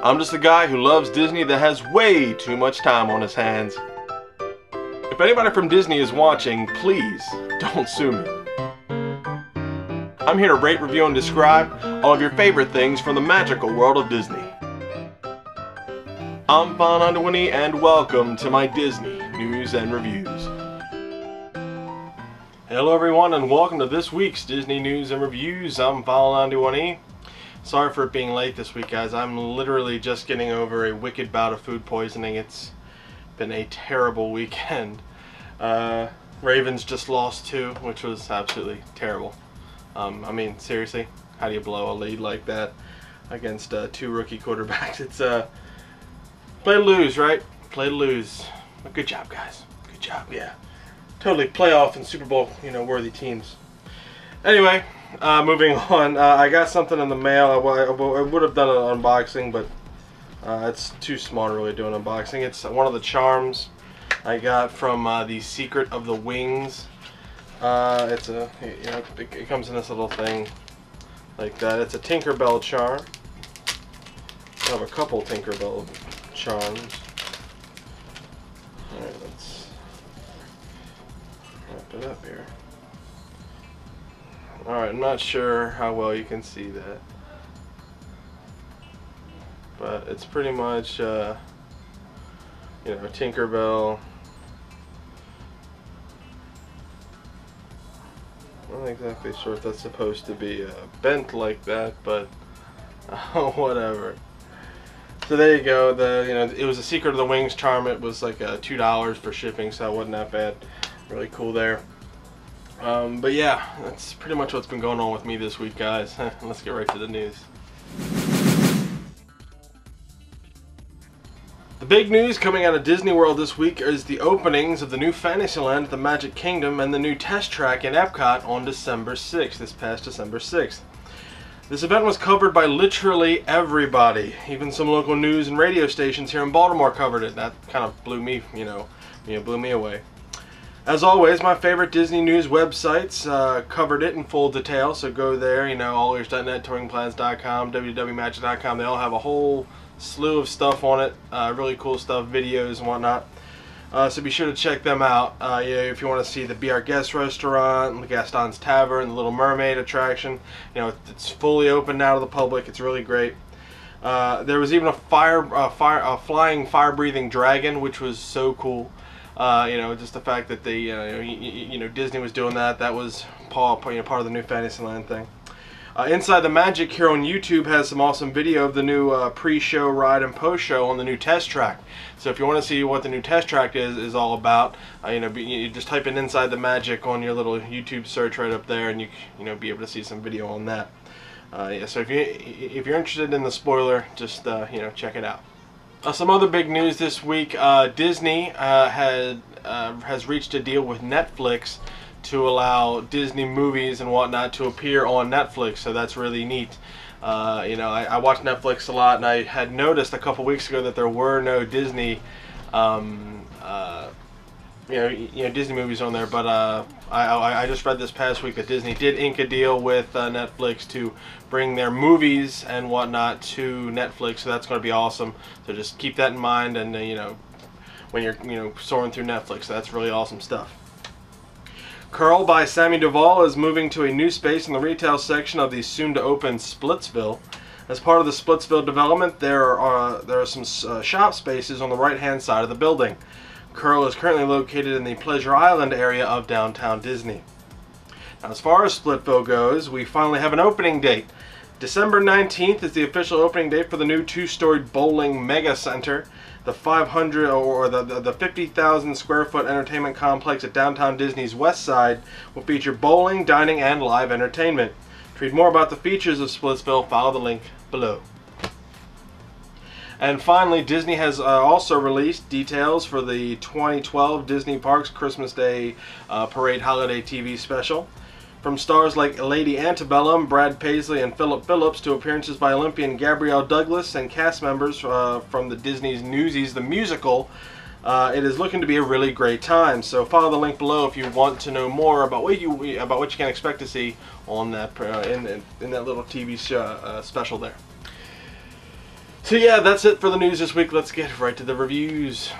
I'm just a guy who loves Disney that has way too much time on his hands. If anybody from Disney is watching, please don't sue me. I'm here to rate, review, and describe all of your favorite things from the magical world of Disney. I'm File91e and welcome to my Disney News and Reviews. Hello everyone and welcome to this week's Disney News and Reviews. I'm File91e. Sorry for it being late this week, guys. I'm literally just getting over a wicked bout of food poisoning. It's been a terrible weekend. Ravens just lost 2, which was absolutely terrible. I mean, seriously, how do you blow a lead like that against 2 rookie quarterbacks? It's play to lose, right? Play to lose. But good job, guys. Good job, yeah. Totally playoff and Super Bowl, worthy teams. Anyway, moving on. I got something in the mail. I would have done an unboxing, but it's too small to really do an unboxing. It's one of the charms I got from the Secret of the Wings. It's a, it comes in this little thing like that. It's a Tinkerbell charm. I have a couple Tinkerbell charms. Alright, let's wrap it up here. Alright, I'm not sure how well you can see that, but it's pretty much Tinkerbell. I'm not exactly sure if that's supposed to be bent like that, but whatever. So there you go. It was a Secret of the Wings charm. It was like $2 for shipping, so it wasn't that bad. Really cool there. But yeah, that's pretty much what's been going on with me this week, guys. Let's get right to the news. The big news coming out of Disney World this week is the openings of the new Fantasyland at the Magic Kingdom and the new test track in Epcot on December 6th, this past December 6th. This event was covered by literally everybody. Even some local news and radio stations here in Baltimore covered it. That kind of blew me, blew me away. As always, my favorite Disney news websites covered it in full detail, so go there, allears.net, touringplans.com, www.magic.com. They all have a whole slew of stuff on it, really cool stuff, videos and whatnot. So be sure to check them out. If you want to see the Be Our Guest restaurant, the Gaston's Tavern, the Little Mermaid attraction, it's fully open now to the public. It's really great. There was even a flying fire-breathing dragon, which was so cool. Just the fact that they, Disney was doing that. That was part of the new Fantasyland thing. Inside the Magic here on YouTube has some awesome video of the new pre-show, ride, and post-show on the new test track. So if you want to see what the new test track is all about, you just type in Inside the Magic on your little YouTube search right up there, and you be able to see some video on that. So if you're interested in the spoiler, just check it out. Some other big news this week: Disney has reached a deal with Netflix to allow Disney movies and whatnot to appear on Netflix, so that's really neat. I watch Netflix a lot, and I had noticed a couple weeks ago that there were no Disney, Disney movies on there. But I just read this past week that Disney did ink a deal with Netflix to bring their movies and whatnot to Netflix, so that's going to be awesome. So just keep that in mind, and when you're soaring through Netflix, so that's really awesome stuff. Curl by Sammy Duvall is moving to a new space in the retail section of the soon-to-open Splitsville. As part of the Splitsville development, there are some shop spaces on the right-hand side of the building. Curl is currently located in the Pleasure Island area of downtown Disney. Now, as far as Splitsville goes, we finally have an opening date. December 19th is the official opening date for the new 2-storied bowling mega center. The 500 or the 50,000 square foot entertainment complex at downtown Disney's west side will feature bowling, dining, and live entertainment. To read more about the features of Splitsville, follow the link below. And finally, Disney has also released details for the 2012 Disney Parks Christmas Day Parade Holiday TV special. From stars like Lady Antebellum, Brad Paisley, and Philip Phillips to appearances by Olympian Gabrielle Douglas and cast members from the Disney's Newsies the Musical, it is looking to be a really great time. So follow the link below if you want to know more about what you can expect to see on that in that little TV show, special there. So yeah, that's it for the news this week. Let's get right to the reviews.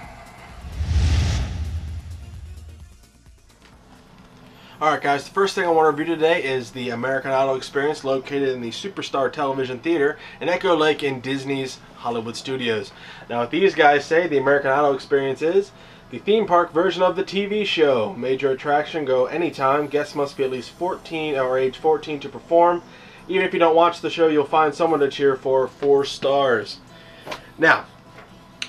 Alright guys, the first thing I want to review today is the American Idol experience located in the Superstar Television Theater in Echo Lake in Disney's Hollywood Studios. Now what these guys say the American Idol experience is the theme park version of the TV show. Major attraction, go anytime. Guests must be at least 14 or age 14 to perform. Even if you don't watch the show, you'll find someone to cheer for 4 stars. Now,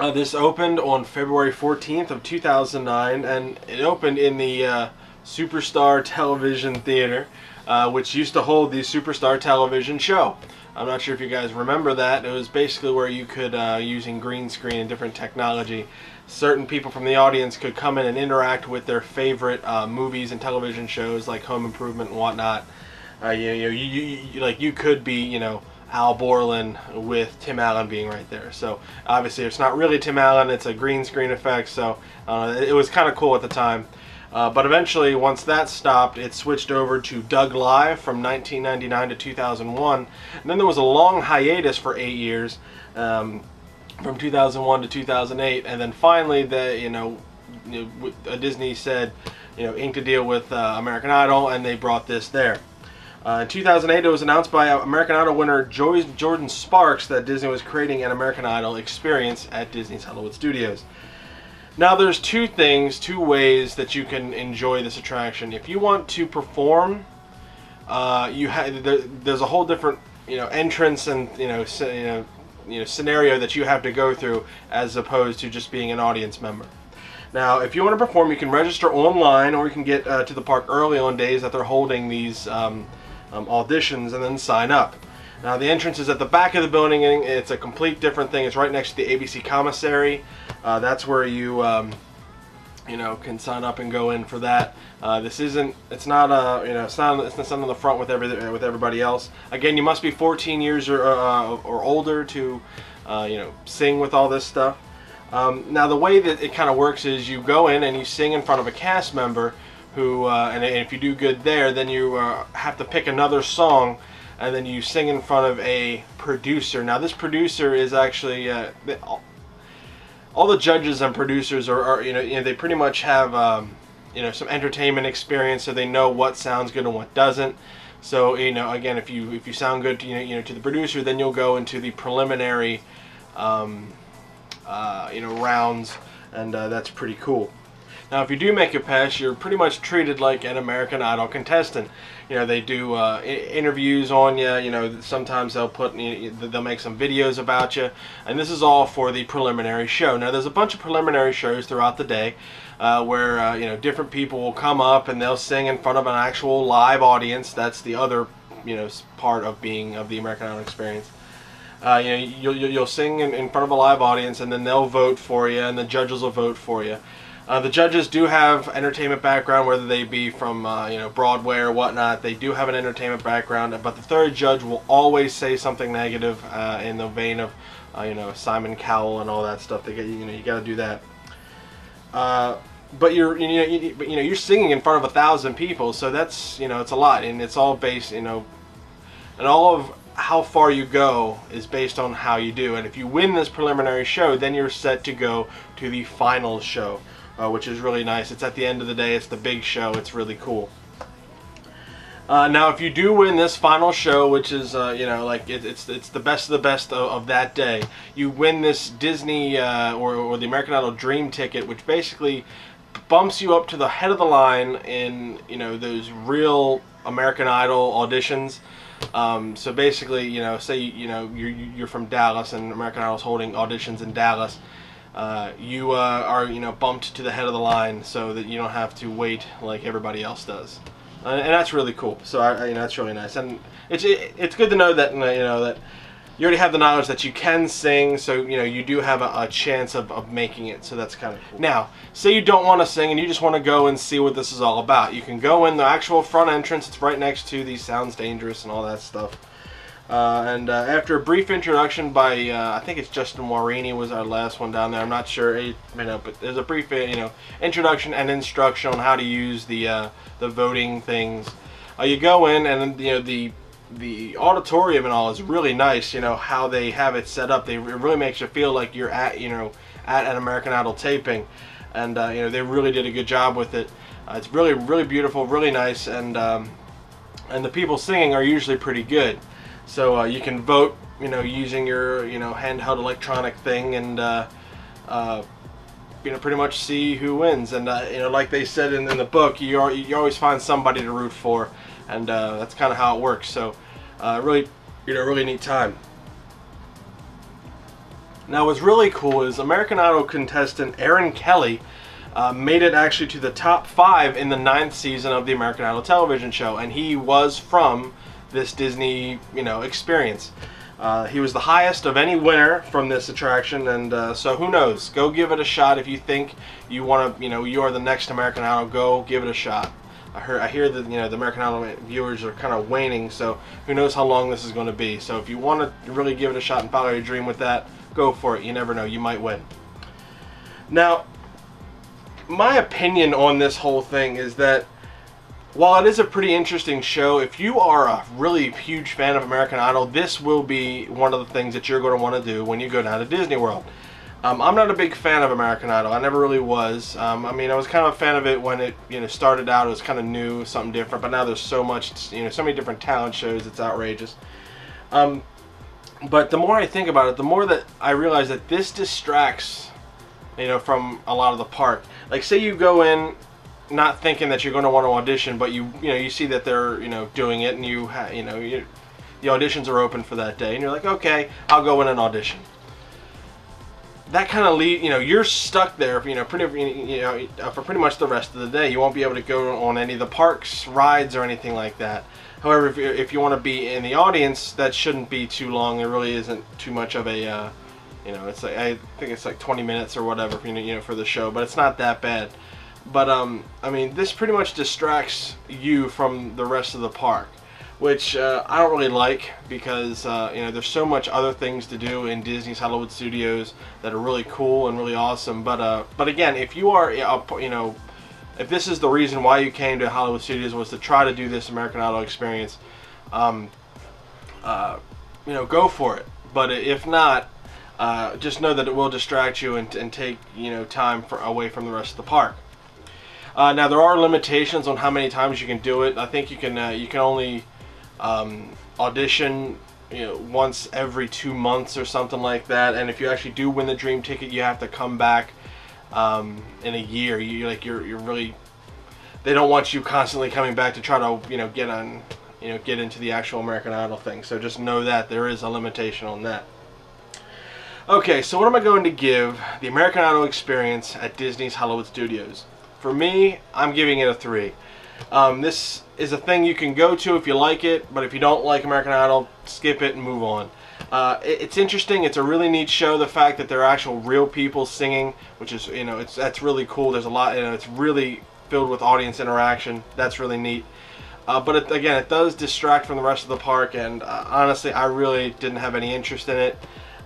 this opened on February 14th of 2009, and it opened in the Superstar Television Theater, which used to hold the Superstar Television show. I'm not sure if you guys remember that. It was basically where you could, using green screen and different technology, certain people from the audience could come in and interact with their favorite movies and television shows like Home Improvement and whatnot. You could be, Al Borland with Tim Allen being right there. So obviously it's not really Tim Allen, it's a green screen effect, so it was kind of cool at the time. But eventually, once that stopped, it switched over to Doug Live from 1999 to 2001. And then there was a long hiatus for 8 years, from 2001 to 2008. And then finally, Disney said, inked a deal with American Idol, and they brought this there. In 2008, it was announced by American Idol winner Jordan Sparks that Disney was creating an American Idol experience at Disney's Hollywood Studios. Now there's two ways that you can enjoy this attraction. If you want to perform, there's a whole different entrance and scenario that you have to go through as opposed to just being an audience member. Now if you want to perform, you can register online, or you can get to the park early on days that they're holding these auditions and then sign up. Now the entrance is at the back of the building, and it's a complete different thing. It's right next to the ABC commissary. That's where you can sign up and go in for that. It's not on the front with everybody else. Again, you must be 14 years or older to sing with all this stuff. Now the way that it kind of works is you go in and you sing in front of a cast member who, and if you do good there, then you have to pick another song, and then you sing in front of a producer. Now this producer is actually all the judges and producers are they pretty much have some entertainment experience, so they know what sounds good and what doesn't. So again, if you sound good to the producer, then you'll go into the preliminary rounds, and that's pretty cool. Now if you do make it past, you're pretty much treated like an American Idol contestant. They do interviews on you. Sometimes they'll make some videos about you, and this is all for the preliminary show. Now there's a bunch of preliminary shows throughout the day where different people will come up and they'll sing in front of an actual live audience. That's the other part of the American Idol experience. You'll sing in front of a live audience, and then they'll vote for you, and the judges will vote for you. The judges do have entertainment background, whether they be from Broadway or whatnot. They do have an entertainment background, but the third judge will always say something negative in the vein of Simon Cowell and all that stuff. You got to do that. But you're singing in front of 1,000 people, so that's it's a lot, and it's all based and all of how far you go is based on how you do. And if you win this preliminary show, then you're set to go to the final show. Which is really nice. It's at the end of the day. It's the big show. It's really cool. Now, if you do win this final show, which is it's the best of the best of that day, you win this Disney or the American Idol Dream Ticket, which basically bumps you up to the head of the line in those real American Idol auditions. So basically, say you're from Dallas and American Idol's holding auditions in Dallas. You are bumped to the head of the line so that you don't have to wait like everybody else does, and that's really cool. So that's really nice, and it's good to know that that you already have the knowledge that you can sing, so you do have a chance of making it. So that's kind of cool. Now, say you don't want to sing and you just want to go and see what this is all about. You can go in the actual front entrance. It's right next to the Sounds Dangerous and all that stuff. After a brief introduction by, I think it's Justin Guarini was our last one down there. I'm not sure, but there's a brief, introduction and instruction on how to use the voting things. You go in, and the the auditorium and all is really nice. You know how they have it set up. It really makes you feel like you're at at an American Idol taping, and you know, they really did a good job with it. It's really beautiful, really nice, and the people singing are usually pretty good. So you can vote, you know, using your handheld electronic thing, and you know, pretty much see who wins. And you know, like they said in the book, you always find somebody to root for, and that's kind of how it works. So really, you know, really neat time. Now, what's really cool is American Idol contestant Erin Kelly made it actually to the top 5 in the 9th season of the American Idol television show, and he was from this Disney, you know, experience. He was the highest of any winner from this attraction, and so who knows? Go give it a shot if you think you want to, you know, you are the next American Idol. Go give it a shot. I hear that, you know, the American Idol viewers are kind of waning, so who knows how long this is going to be. So if you want to really give it a shot and follow your dream with that, go for it. You never know, you might win. Now, my opinion on this whole thing is that while it is a pretty interesting show, if you are a really huge fan of American Idol, this will be one of the things that you're going to want to do when you go down to Disney World. I'm not a big fan of American Idol. I never really was. I mean, I was kind of a fan of it when it, you know, started out. It was kind of new, something different. But now there's so much, you know, so many different talent shows. It's outrageous. But the more I think about it, the more that I realize that this distracts, you know, from a lot of the park. Like, say you go in not thinking that you're going to want to audition, but you know, you see that they're, you know, doing it, and the auditions are open for that day, and you're like, okay, I'll go in and audition. That kind of you know, you're stuck there, you know, for pretty much the rest of the day. You won't be able to go on any of the parks rides or anything like that. However, if you want to be in the audience, that shouldn't be too long. There really isn't too much of a, you know, it's like, I think it's like 20 minutes or whatever, you know, for the show, but it's not that bad. But I mean, this pretty much distracts you from the rest of the park, which I don't really like, because you know, there's so much other things to do in Disney's Hollywood Studios that are really cool and really awesome. But again, if you are, you know, if this is the reason why you came to Hollywood Studios, was to try to do this American Idol experience, you know, go for it. But if not, just know that it will distract you and take, you know, time away from the rest of the park. Now, there are limitations on how many times you can do it. I think you can only audition, you know, once every 2 months or something like that. And if you actually do win the dream ticket, you have to come back in a year. You're really, they don't want you constantly coming back to try to, you know, get into the actual American Idol thing. So just know that there is a limitation on that. Okay, so what am I going to give the American Idol experience at Disney's Hollywood Studios? For me, I'm giving it a 3. This is a thing you can go to if you like it, but if you don't like American Idol, skip it and move on. It's interesting. It's a really neat show. The fact that there are actual real people singing, which is, you know, that's really cool. There's a lot, you know, it's really filled with audience interaction. That's really neat. But again, it does distract from the rest of the park, and honestly, I really didn't have any interest in it.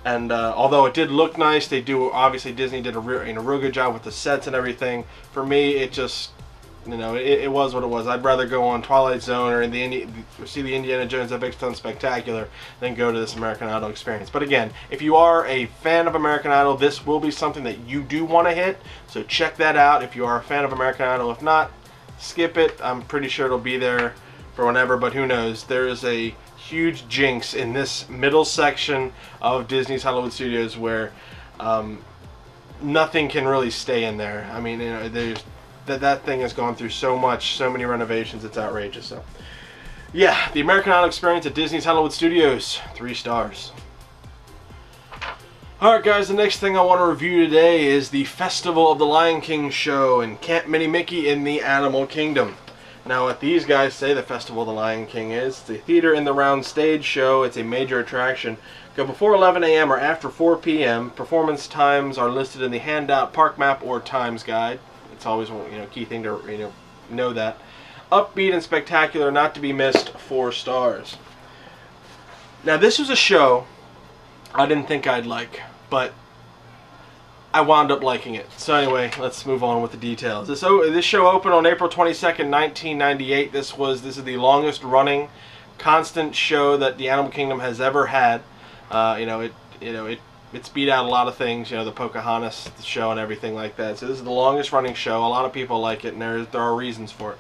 And although it did look nice, obviously Disney did a real good job with the sets and everything. For me, it just, you know, it was what it was. I'd rather go on Twilight Zone or see the Indiana Jones Epic Stunt Spectacular than go to this American Idol experience. But again, if you are a fan of American Idol, this will be something that you do want to hit. So check that out if you are a fan of American Idol. If not, skip it. I'm pretty sure it'll be there for whenever, but who knows. There is a huge jinx in this middle section of Disney's Hollywood Studios where nothing can really stay in there. I mean, you know, that thing has gone through so many renovations, it's outrageous. So yeah, the American Idol experience at Disney's Hollywood Studios, 3 stars. Alright guys, the next thing I want to review today is the Festival of the Lion King show in Camp Minnie Mickey in the Animal Kingdom. Now, what these guys say the Festival of the Lion King is, it's a theater in the round stage show. It's a major attraction. Go before 11 a.m. or after 4 p.m. Performance times are listed in the handout park map or times guide. It's always, you know, key thing to, you know that. Upbeat and spectacular, not to be missed, 4 stars. Now, this was a show I didn't think I'd like, but I wound up liking it. So anyway, let's move on with the details. This show opened on April 22nd, 1998. This is the longest running constant show that the Animal Kingdom has ever had. It's beat out a lot of things, the Pocahontas show and everything like that. So this is the longest running show. A lot of people like it, and there are reasons for it.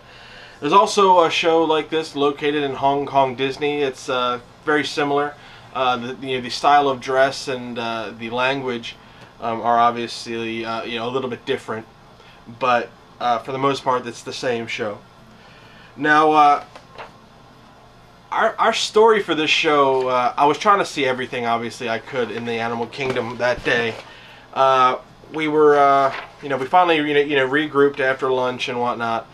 There's also a show like this located in Hong Kong Disney. It's very similar. The style of dress and the language are obviously a little bit different, but for the most part, it's the same show. Now, our story for this show, I was trying to see everything, obviously, I could in the Animal Kingdom that day. We were, we finally, regrouped after lunch and whatnot,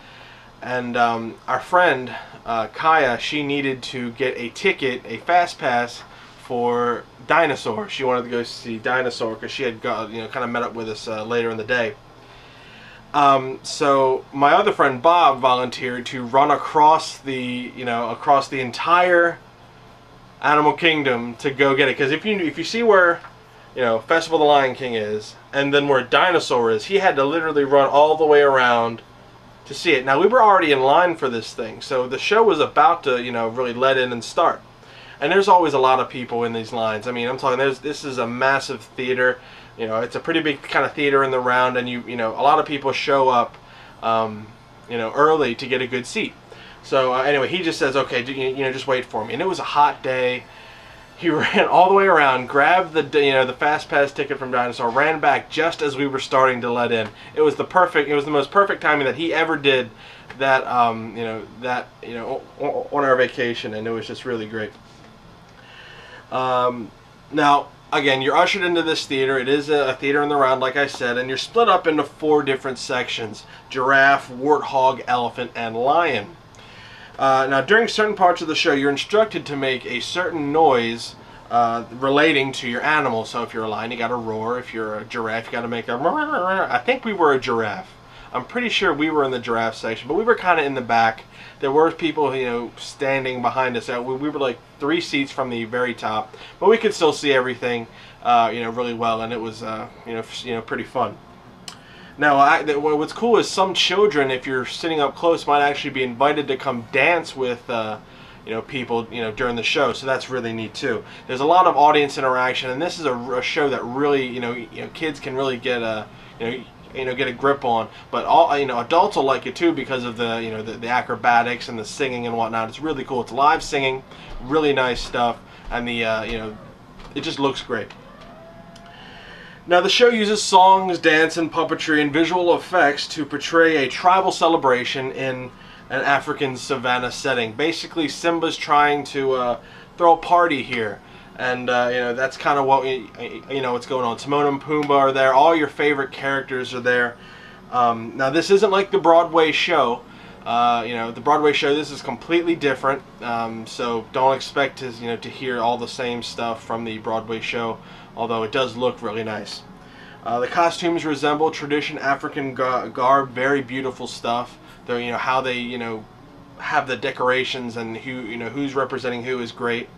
and our friend, Kaya, she needed to get a ticket, a fast pass for Dinosaur. She wanted to go see Dinosaur because she had got, kind of met up with us later in the day. So my other friend Bob volunteered to run across the entire Animal Kingdom to go get it. Because if you see where Festival of the Lion King is, and then where Dinosaur is, he had to literally run all the way around to see it. Now we were already in line for this thing, so the show was about to really let in and start. And there's always a lot of people in these lines. I mean, I'm talking. This is a massive theater. It's a pretty big kind of theater in the round, and a lot of people show up, early to get a good seat. So anyway, he just says, okay, just wait for me. And it was a hot day. He ran all the way around, grabbed the fast pass ticket from Dinosaur, ran back just as we were starting to let in. It was the most perfect timing that he ever did that, on our vacation, and it was just really great. Now, again, you're ushered into this theater. It is a theater in the round, like I said, and you're split up into 4 different sections: giraffe, warthog, elephant, and lion. Now, during certain parts of the show, you're instructed to make a certain noise relating to your animal. So if you're a lion, you got to roar. If you're a giraffe, you got to make a... I think we were a giraffe. I'm pretty sure we were in the giraffe section, but we were kind of in the back. There were people, standing behind us. We were like 3 seats from the very top, but we could still see everything, really well, and it was, pretty fun. Now, what's cool is some children, if you're sitting up close, might actually be invited to come dance with, people, during the show. So that's really neat too. There's a lot of audience interaction, and this is a show that really, kids can really get a, get a grip on, but all adults will like it too because of the the acrobatics and the singing and whatnot. It's really cool. It's live singing, really nice stuff, and the it just looks great. Now the show uses songs, dance, and puppetry and visual effects to portray a tribal celebration in an African savanna setting. Basically, Simba's trying to throw a party here. And that's kind of what what's going on. Timon and Pumbaa are there. All your favorite characters are there. Now this isn't like the Broadway show. The Broadway show, this is completely different. So don't expect to to hear all the same stuff from the Broadway show. Although it does look really nice. The costumes resemble traditional African garb. Very beautiful stuff. They're how they have the decorations and who's representing who is great.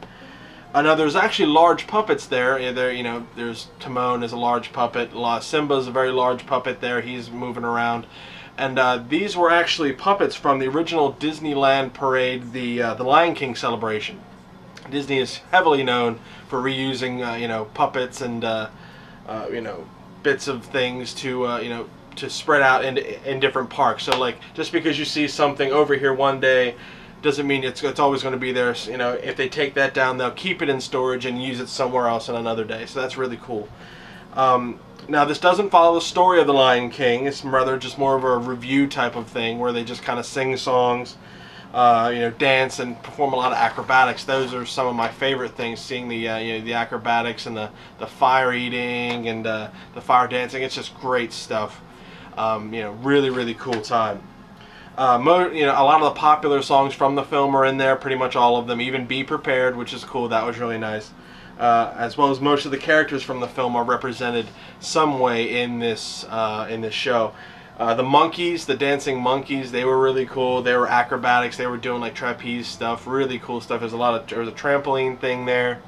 Now there's actually large puppets there. There's Timon is a large puppet. Simba's a very large puppet there. He's moving around, and these were actually puppets from the original Disneyland parade, the Lion King celebration. Disney is heavily known for reusing puppets and bits of things to to spread out in different parks. So like just because you see something over here one day doesn't mean it's always going to be there. If they take that down, they'll keep it in storage and use it somewhere else on another day. So that's really cool. Now this doesn't follow the story of the Lion King. It's rather just more of a review type of thing where they just kind of sing songs, dance and perform a lot of acrobatics. Those are some of my favorite things. Seeing the the acrobatics and the fire eating and the fire dancing. It's just great stuff. Really cool time. A lot of the popular songs from the film are in there, pretty much all of them, even Be Prepared, which is cool. That was really nice. As well as most of the characters from the film are represented some way in this show. The monkeys, the dancing monkeys, they were really cool. They were acrobatics. They were doing like trapeze stuff, really cool stuff. There's a trampoline thing there.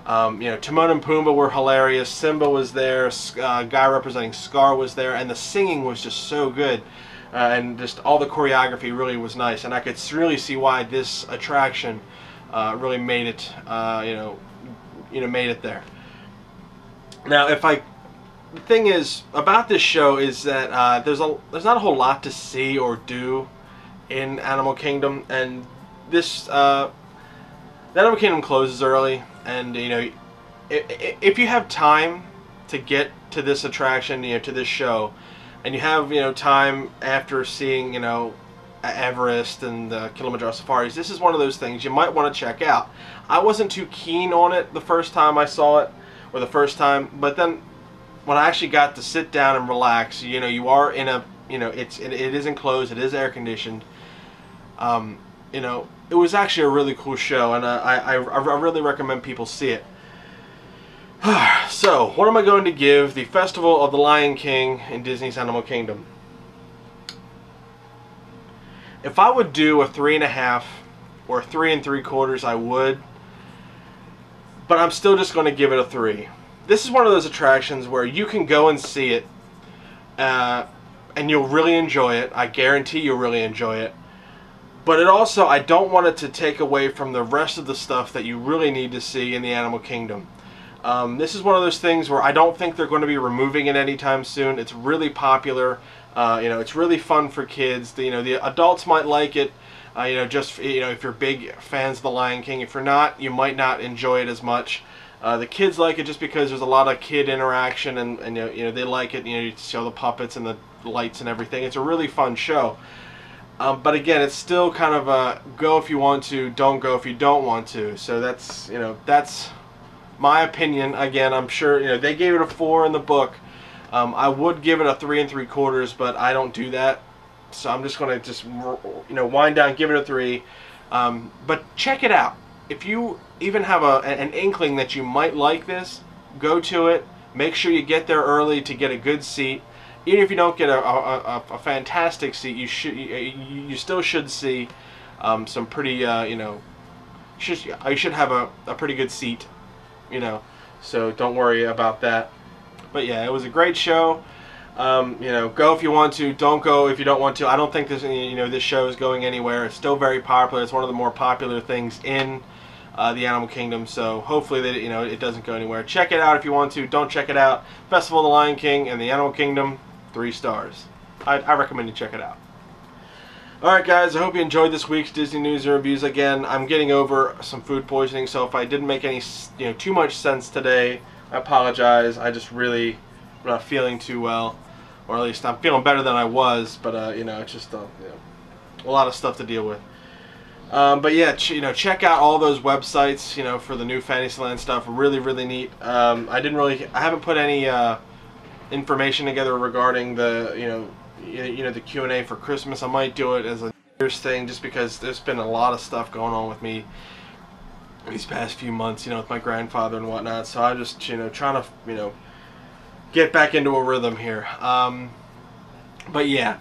Timon and Pumbaa were hilarious. Simba was there. Guy representing Scar was there, and the singing was just so good. And just all the choreography really was nice, and I could really see why this attraction really made it, made it there. Now, the thing is about this show is that there's not a whole lot to see or do in Animal Kingdom, and this the Animal Kingdom closes early, and if you have time to get to this attraction, to this show, and you have time after seeing Everest and the Kilimanjaro safaris, this is one of those things you might want to check out. I wasn't too keen on it the first time I saw it, or the first time, but then when I actually got to sit down and relax, you are in a, it is enclosed, it is air conditioned. It was actually a really cool show, and I really recommend people see it. So, what am I going to give the Festival of the Lion King in Disney's Animal Kingdom? If I would do a 3.5 or 3 3/4, I would, but I'm still just going to give it a 3. This is one of those attractions where you can go and see it, and you'll really enjoy it. I guarantee you'll really enjoy it. But it also, I don't want it to take away from the rest of the stuff that you really need to see in the Animal Kingdom. This is one of those things where I don't think they're going to be removing it anytime soon. It's really popular. It's really fun for kids. The adults might like it. If you're big fans of The Lion King. If you're not, you might not enjoy it as much. The kids like it just because there's a lot of kid interaction, and they like it. You see all the puppets and the lights and everything. It's a really fun show. But again, it's still kind of a go if you want to, don't go if you don't want to. So that's my opinion. Again, I'm sure they gave it a 4 in the book. I would give it a 3 3/4, but I don't do that. So I'm just going to wind down, give it a 3. But check it out. If you even have an inkling that you might like this, go to it. Make sure you get there early to get a good seat. Even if you don't get a fantastic seat, you still should see some pretty you should have a pretty good seat, so don't worry about that. But yeah, it was a great show. Go if you want to, don't go if you don't want to. I don't think this show is going anywhere. It's still very popular. It's one of the more popular things in the Animal Kingdom, so hopefully that it doesn't go anywhere. Check it out if you want to. Don't check it out. Festival of the Lion King and the Animal Kingdom, 3 stars. I recommend you check it out. Alright guys, I hope you enjoyed this week's Disney News and Reviews. Again, I'm getting over some food poisoning, so if I didn't make any too much sense today, I apologize. I just really am not feeling too well, or at least I'm feeling better than I was, but it's just a lot of stuff to deal with. But yeah, check out all those websites, for the new Fantasyland stuff. Really, really neat. I haven't put any information together regarding the, the Q&A for Christmas. I might do it as a New Year's thing, just because there's been a lot of stuff going on with me these past few months, with my grandfather and whatnot. So I'm just, trying to, get back into a rhythm here. But yeah.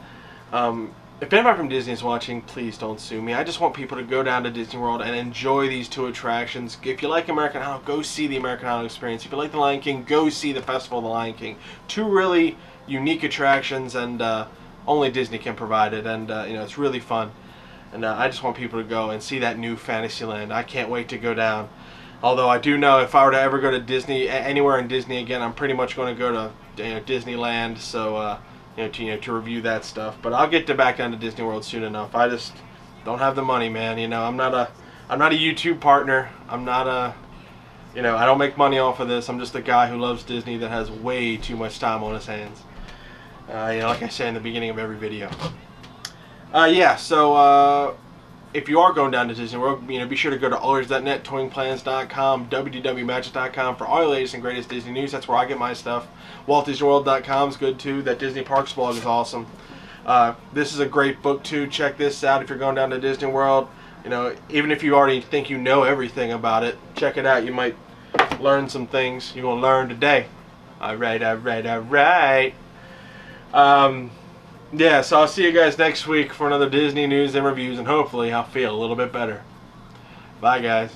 If anybody from Disney is watching, please don't sue me. I just want people to go down to Disney World and enjoy these 2 attractions. If you like American Idol, go see the American Idol experience. If you like The Lion King, go see the Festival of the Lion King. 2 really unique attractions, and only Disney can provide it. And it's really fun. And I just want people to go and see that new Fantasyland. I can't wait to go down. Although I do know if I were to ever go to Disney, anywhere in Disney again, I'm pretty much going to go to Disneyland. So. To review that stuff, but I'll get back down to Disney World soon enough. I just don't have the money, man. I'm not a YouTube partner. I'm not a, I don't make money off of this. I'm just a guy who loves Disney that has way too much time on his hands. Like I say in the beginning of every video. Yeah. So if you are going down to Disney World, be sure to go to allers.net, towingplans.com, www.magic.com for all your latest and greatest Disney news. That's where I get my stuff. WaltDisneyWorld.com is good too. That Disney Parks blog is awesome. This is a great book too. Check this out if you're going down to Disney World. Even if you already think you know everything about it, check it out. You might learn some things you're going to learn today. Alright, alright, alright. Yeah, so I'll see you guys next week for another Disney News and Reviews, and hopefully I'll feel a little bit better. Bye, guys.